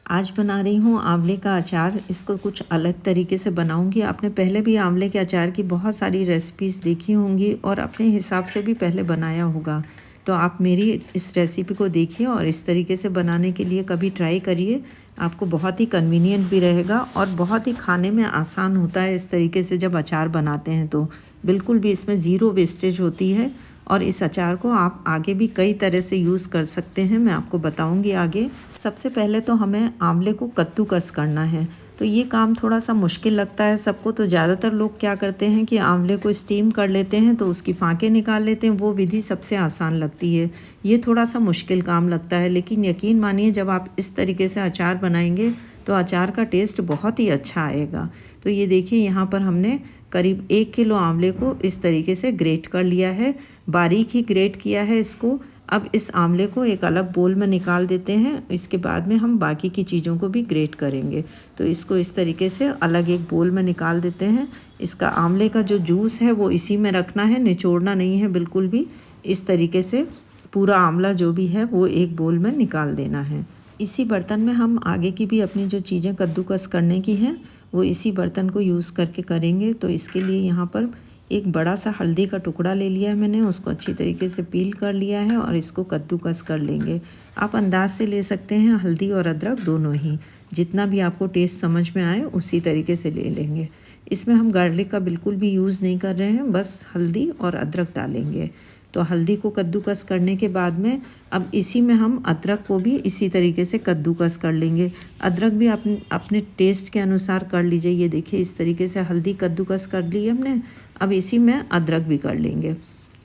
आज बना रही हूँ आंवले का अचार। इसको कुछ अलग तरीके से बनाऊँगी। आपने पहले भी आंवले के अचार की बहुत सारी रेसिपीज़ देखी होंगी और अपने हिसाब से भी पहले बनाया होगा। तो आप मेरी इस रेसिपी को देखिए और इस तरीके से बनाने के लिए कभी ट्राई करिए। आपको बहुत ही कन्वीनियंट भी रहेगा और बहुत ही खाने में आसान होता है इस तरीके से जब अचार बनाते हैं तो। बिल्कुल भी इसमें ज़ीरो वेस्टेज होती है और इस अचार को आप आगे भी कई तरह से यूज़ कर सकते हैं, मैं आपको बताऊंगी आगे। सबसे पहले तो हमें आंवले को कद्दूकस करना है। तो ये काम थोड़ा सा मुश्किल लगता है सबको। तो ज़्यादातर लोग क्या करते हैं कि आंवले को स्टीम कर लेते हैं तो उसकी फाँके निकाल लेते हैं। वो विधि सबसे आसान लगती है। ये थोड़ा सा मुश्किल काम लगता है, लेकिन यकीन मानिए जब आप इस तरीके से अचार बनाएंगे तो अचार का टेस्ट बहुत ही अच्छा आएगा। तो ये देखिए, यहाँ पर हमने करीब 1 किलो आंवले को इस तरीके से ग्रेट कर लिया है। बारीक ही ग्रेट किया है इसको। अब इस आंवले को एक अलग बोल में निकाल देते हैं। इसके बाद में हम बाकी की चीज़ों को भी ग्रेट करेंगे। तो इसको इस तरीके से अलग एक बोल में निकाल देते हैं। इसका आंवले का जो जूस है वो इसी में रखना है, निचोड़ना नहीं है बिल्कुल भी। इस तरीके से पूरा आंवला जो भी है वो एक बोल में निकाल देना है। इसी बर्तन में हम आगे की भी अपनी जो चीज़ें कद्दूकस करने की हैं वो इसी बर्तन को यूज़ करके करेंगे। तो इसके लिए यहाँ पर एक बड़ा सा हल्दी का टुकड़ा ले लिया है मैंने, उसको अच्छी तरीके से पील कर लिया है और इसको कद्दूकस कर लेंगे। आप अंदाज से ले सकते हैं, हल्दी और अदरक दोनों ही, जितना भी आपको टेस्ट समझ में आए उसी तरीके से ले लेंगे। इसमें हम गार्लिक का बिल्कुल भी यूज़ नहीं कर रहे हैं, बस हल्दी और अदरक डालेंगे। तो हल्दी को कद्दूकस करने के बाद में अब इसी में हम अदरक को भी इसी तरीके से कद्दूकस कर लेंगे। अदरक भी अपने टेस्ट के अनुसार कर लीजिए। ये देखिए, इस तरीके से हल्दी कद्दूकस कर ली हमने। अब इसी में अदरक भी कर लेंगे।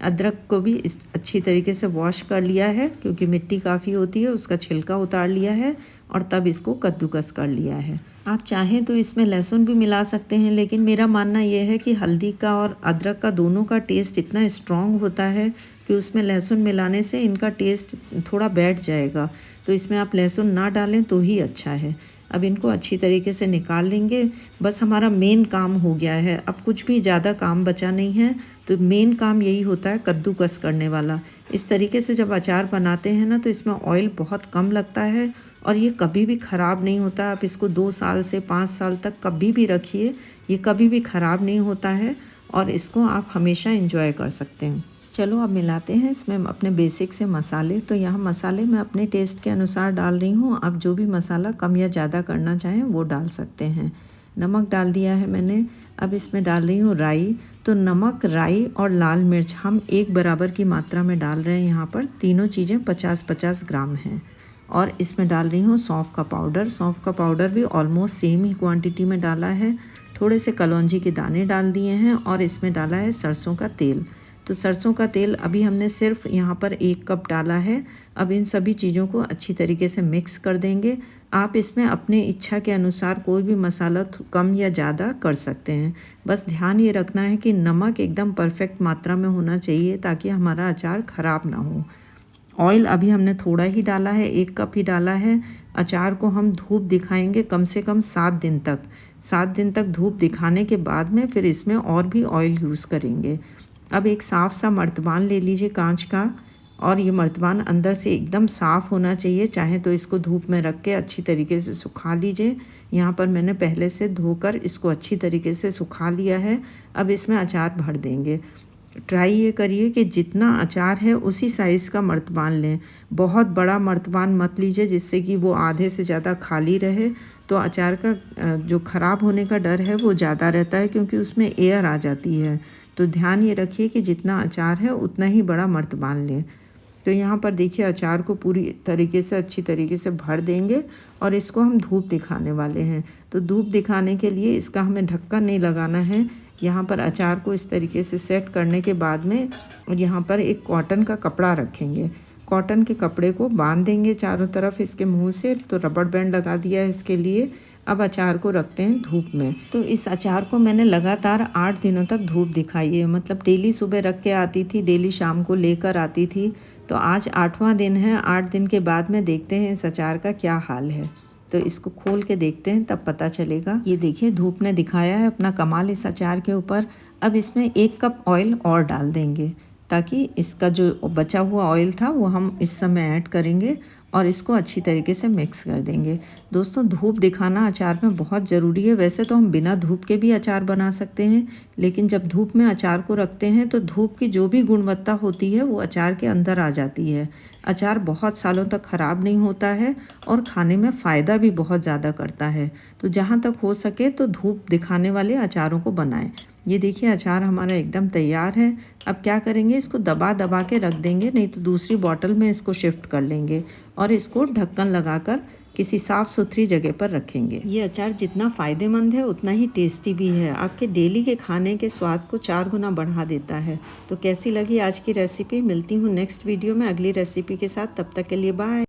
अदरक को भी इस अच्छी तरीके से वॉश कर लिया है, क्योंकि मिट्टी काफ़ी होती है, उसका छिलका उतार लिया है और तब इसको कद्दूकस कर लिया है। आप चाहें तो इसमें लहसुन भी मिला सकते हैं, लेकिन मेरा मानना यह है कि हल्दी का और अदरक का दोनों का टेस्ट इतना स्ट्रॉन्ग होता है कि उसमें लहसुन मिलाने से इनका टेस्ट थोड़ा बैठ जाएगा। तो इसमें आप लहसुन ना डालें तो ही अच्छा है। अब इनको अच्छी तरीके से निकाल लेंगे। बस हमारा मेन काम हो गया है, अब कुछ भी ज़्यादा काम बचा नहीं है। तो मेन काम यही होता है कद्दूकस करने वाला। इस तरीके से जब अचार बनाते हैं ना तो इसमें ऑयल बहुत कम लगता है और ये कभी भी ख़राब नहीं होता। आप इसको 2 साल से 5 साल तक कभी भी रखिए, ये कभी भी ख़राब नहीं होता है और इसको आप हमेशा एंजॉय कर सकते हैं। चलो अब मिलाते हैं इसमें अपने बेसिक से मसाले। तो यहाँ मसाले मैं अपने टेस्ट के अनुसार डाल रही हूँ। आप जो भी मसाला कम या ज़्यादा करना चाहें वो डाल सकते हैं। नमक डाल दिया है मैंने। अब इसमें डाल रही हूँ राई। तो नमक, राई और लाल मिर्च हम एक बराबर की मात्रा में डाल रहे हैं। यहाँ पर तीनों चीज़ें 50-50 ग्राम हैं। और इसमें डाल रही हूँ सौंफ का पाउडर। सौंफ का पाउडर भी ऑलमोस्ट सेम ही क्वांटिटी में डाला है। थोड़े से कलौंजी के दाने डाल दिए हैं और इसमें डाला है सरसों का तेल। तो सरसों का तेल अभी हमने सिर्फ यहाँ पर 1 कप डाला है। अब इन सभी चीज़ों को अच्छी तरीके से मिक्स कर देंगे। आप इसमें अपने इच्छा के अनुसार कोई भी मसाला कम या ज़्यादा कर सकते हैं। बस ध्यान ये रखना है कि नमक एकदम परफेक्ट मात्रा में होना चाहिए ताकि हमारा अचार ख़राब ना हो। ऑयल अभी हमने थोड़ा ही डाला है, 1 कप ही डाला है। अचार को हम धूप दिखाएंगे कम से कम 7 दिन तक। 7 दिन तक धूप दिखाने के बाद में फिर इसमें और भी ऑयल यूज़ करेंगे। अब एक साफ़ सा मर्तबान ले लीजिए कांच का, और ये मर्तबान अंदर से एकदम साफ़ होना चाहिए। चाहे तो इसको धूप में रख के अच्छी तरीके से सुखा लीजिए। यहाँ पर मैंने पहले से धोकर इसको अच्छी तरीके से सुखा लिया है। अब इसमें अचार भर देंगे। ट्राई ये करिए कि जितना अचार है उसी साइज़ का मर्तबान लें। बहुत बड़ा मर्तबान मत लीजिए जिससे कि वो आधे से ज़्यादा खाली रहे। तो अचार का जो ख़राब होने का डर है वो ज़्यादा रहता है, क्योंकि उसमें एयर आ जाती है। तो ध्यान ये रखिए कि जितना अचार है उतना ही बड़ा मर्तबान लें। तो यहाँ पर देखिए, अचार को पूरी तरीके से अच्छी तरीके से भर देंगे और इसको हम धूप दिखाने वाले हैं। तो धूप दिखाने के लिए इसका हमें ढक्कन नहीं लगाना है। यहाँ पर अचार को इस तरीके से सेट करने के बाद में और यहाँ पर एक कॉटन का कपड़ा रखेंगे। कॉटन के कपड़े को बांध देंगे चारों तरफ इसके मुंह से। तो रबड़ बैंड लगा दिया है इसके लिए। अब अचार को रखते हैं धूप में। तो इस अचार को मैंने लगातार 8 दिनों तक धूप दिखाई है। मतलब डेली सुबह रख के आती थी, डेली शाम को लेकर आती थी। तो आज 8वां दिन है। 8 दिन के बाद में देखते हैं इस अचार का क्या हाल है। तो इसको खोल के देखते हैं, तब पता चलेगा। ये देखिए, धूप ने दिखाया है अपना कमाल इस अचार के ऊपर। अब इसमें 1 कप ऑयल और डाल देंगे ताकि इसका जो बचा हुआ ऑयल था वो हम इस समय ऐड करेंगे और इसको अच्छी तरीके से मिक्स कर देंगे। दोस्तों, धूप दिखाना अचार में बहुत ज़रूरी है। वैसे तो हम बिना धूप के भी अचार बना सकते हैं, लेकिन जब धूप में अचार को रखते हैं तो धूप की जो भी गुणवत्ता होती है वो अचार के अंदर आ जाती है। अचार बहुत सालों तक ख़राब नहीं होता है और खाने में फ़ायदा भी बहुत ज़्यादा करता है। तो जहाँ तक हो सके तो धूप दिखाने वाले अचारों को बनाएं। ये देखिए, अचार हमारा एकदम तैयार है। अब क्या करेंगे, इसको दबा दबा के रख देंगे, नहीं तो दूसरी बॉटल में इसको शिफ्ट कर लेंगे और इसको ढक्कन लगाकर किसी साफ़ सुथरी जगह पर रखेंगे। ये अचार जितना फ़ायदेमंद है उतना ही टेस्टी भी है। आपके डेली के खाने के स्वाद को 4 गुना बढ़ा देता है। तो कैसी लगी आज की रेसिपी? मिलती हूँ नेक्स्ट वीडियो में अगली रेसिपी के साथ। तब तक के लिए बाय।